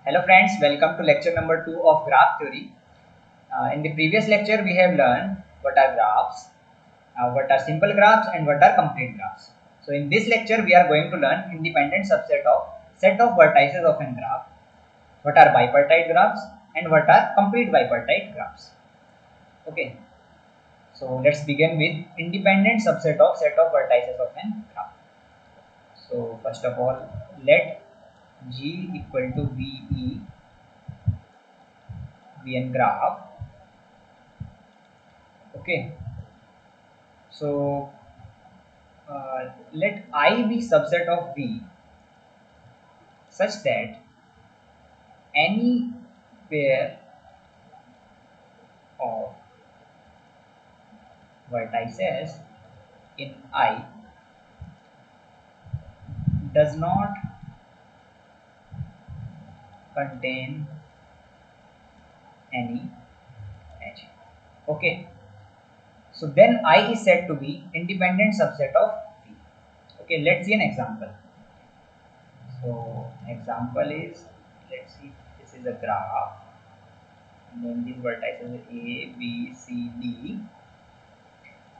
Hello friends, welcome to lecture number 2 of graph theory. In the previous lecture we have learned what are graphs, what are simple graphs and what are complete graphs. So in this lecture we are going to learn independent subset of set of vertices of a graph, what are bipartite graphs and what are complete bipartite graphs. Okay, so let's begin with independent subset of set of vertices of a graph. So first of all, let G equal to VE be a graph. Okay, so let I be subset of V such that any pair of vertices in I does not contain any edge. Okay, so then I is said to be independent subset of V. Okay, let's see an example. So example is, let's see, this is a graph and then these vertices are A, B, C, D.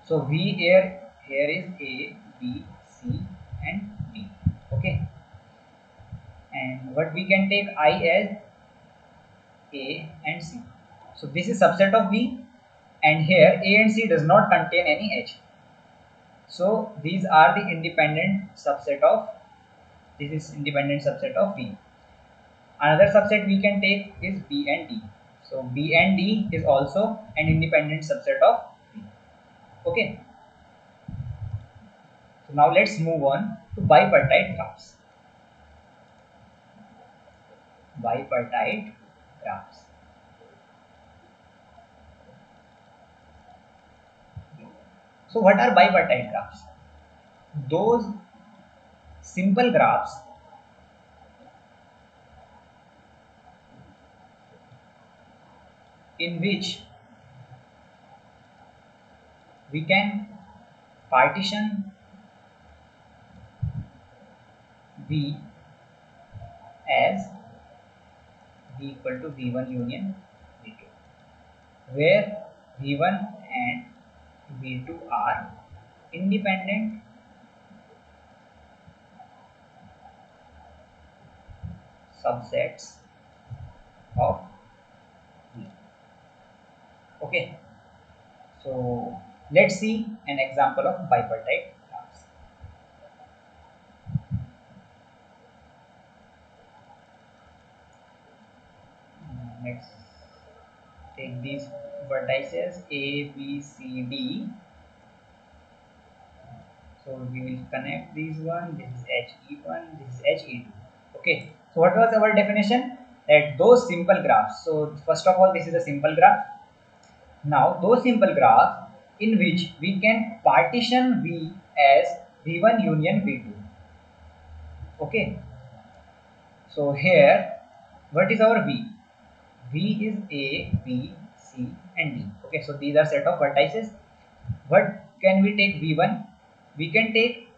So V here is A, B, C and D. Okay, and what we can take I as A and C. So this is subset of V, and here A and C does not contain any H. So these are the independent subset of, this is independent subset of V. Another subset we can take is B and D. So B and D is also an independent subset of V. Okay. So now let's move on to bipartite graphs. Bipartite graphs. So what are bipartite graphs? Those simple graphs in which we can partition V as V equal to V1 union V2, where V1 and V2 are independent subsets of V. Okay, so let's see an example of bipartite graphs. Let's take these vertices A, B, C, D. So we will connect these one. This is HE1, this is HE2. Okay. So what was our definition? That those simple graphs. So first of all, this is a simple graph. Now those simple graphs in which we can partition V as V1 union V2. Okay. So here, what is our V? V is A, B, C and D. Okay. So these are set of vertices. What can we take V1? We can take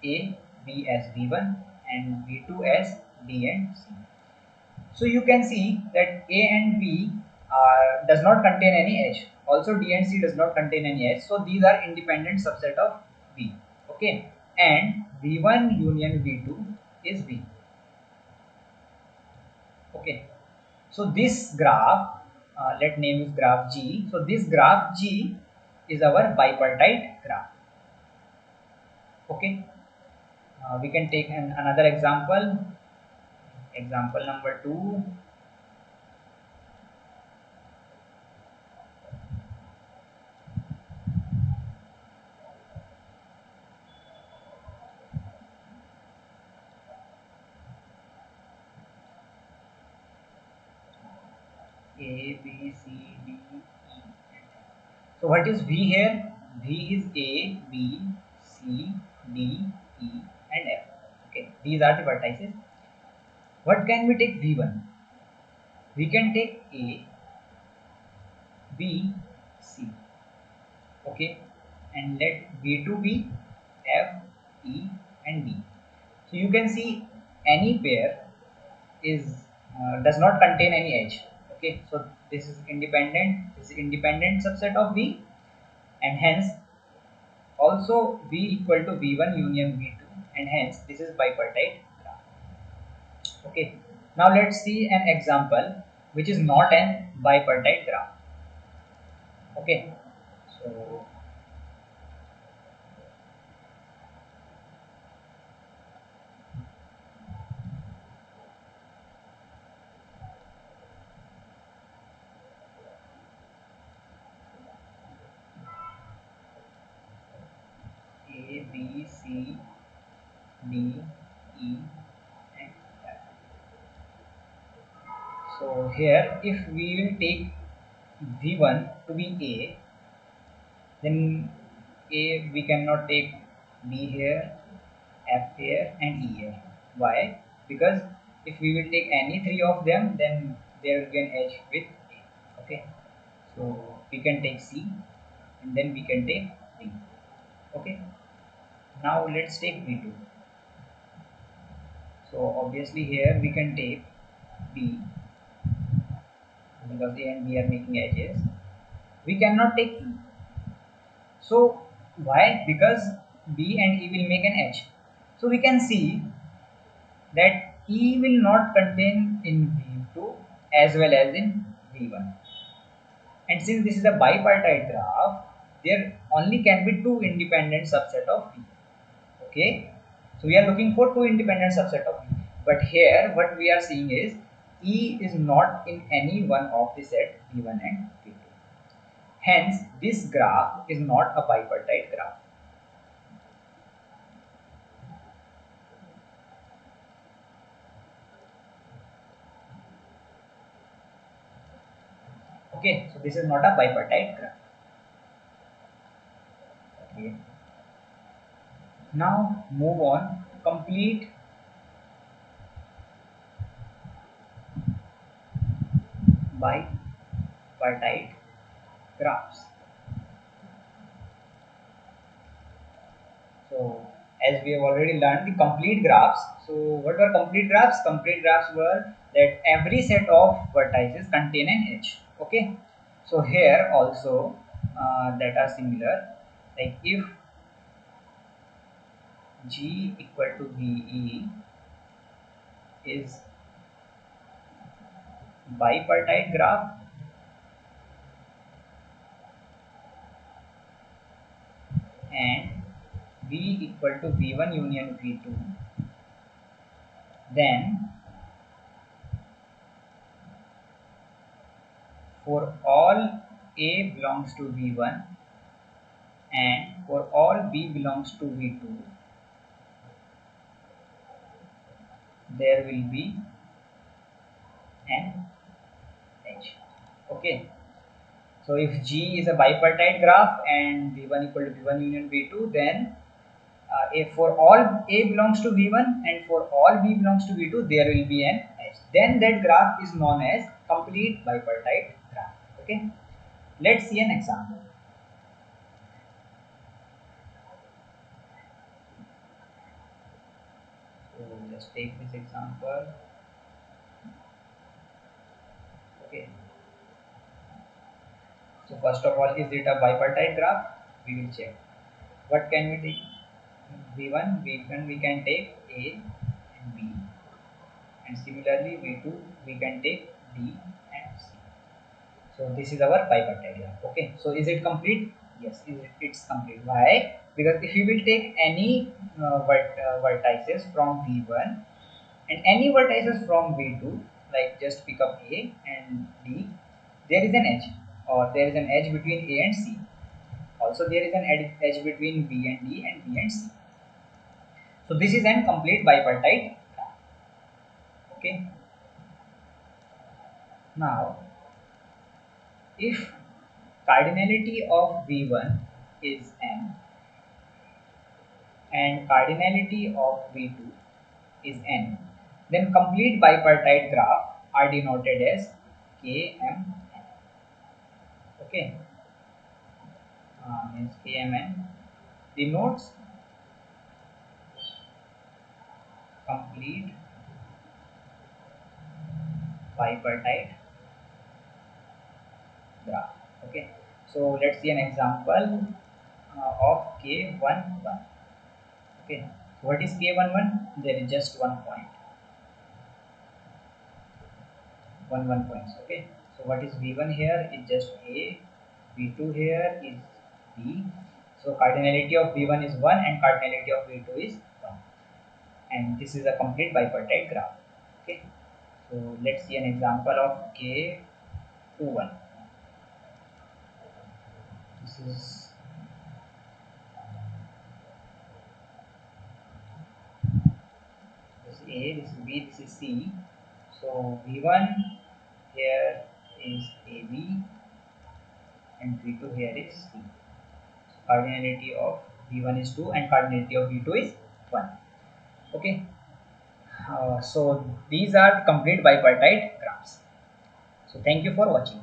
A, B as V1 and V2 as D and C. So you can see that A and B does not contain any H. Also D and C does not contain any H. So these are independent subset of V. Okay, and V1 union V2 is V. Okay, so this graph, let name is graph G. So this graph G is our bipartite graph. Okay, we can take another example. Example number 2. A, B, C, D, E. So what is V here? V is A, B, C, D, E and F. Okay, these are the vertices. What can we take V1? We can take A, B, C. Okay, and let V2 be F, E and D. So you can see any pair is does not contain any edge. Okay, so this is independent subset of V, and hence also V equal to V1 union V2, and hence this is bipartite graph. Okay, now let's see an example which is not an bipartite graph. Okay, so A, B, C, D, E, and F. So here, if we will take V1 to be A, then A we cannot take B here, F here, and E here. Why? Because if we will take any three of them, then there will be an edge with A. Okay, so we can take C, and then we can take D. Okay, now let's take V2. So obviously here we can take B because A and B are making edges. We cannot take E. So why? Because B and E will make an edge. So we can see that E will not contain in V2 as well as in V1. And since this is a bipartite graph, there only can be two independent subset of V. Okay, so we are looking for two independent subset of V. But here what we are seeing is E is not in any one of the set V1 and V2. Hence, this graph is not a bipartite graph. Okay, so this is not a bipartite graph. Okay. Now move on to complete bipartite graphs. So as we have already learned the complete graphs. So what were complete graphs? Complete graphs were that every set of vertices contain an edge. Okay. So here also that are similar. Like if G equal to VE is bipartite graph, and V equal to V1 union V2, then for all A belongs to V1 and for all B belongs to V2, there will be an edge. Okay. So if G is a bipartite graph and V1 equal to V1 union V2, then if for all A belongs to V1 and for all B belongs to V2, there will be an edge. Then that graph is known as complete bipartite graph. Okay. Let's see an example. So let's take this example. Okay. So first of all, is it a bipartite graph? We will check. What can we take? V1 we can take A and B, and similarly V2 we can take D and C. So this is our bipartite graph. Okay. So is it complete? Yes, it's complete. Why? Because if you will take any vertices from V1 and any vertices from V2, like just pick up A and D, there is an edge, or there is an edge between A and C. Also, there is an edge between B and D and B and C. So this is an complete bipartite graph. Okay. Now, if cardinality of V1 is M and cardinality of V2 is N, then complete bipartite graph are denoted as KMN. Okay, means KMN denotes complete bipartite graph. Okay, so let's see an example of k11. Okay, what is k11? There is just one point, one points. Okay, so what is v1 here is just a, v2 here is b. So cardinality of v1 is 1 and cardinality of v2 is 1, and this is a complete bipartite graph. Okay, so let's see an example of k21. This is this A, this is B, this is C. So V1 here is AB and V2 here is C. Cardinality of V1 is 2 and cardinality of V2 is 1. Okay. So these are complete bipartite graphs. So thank you for watching.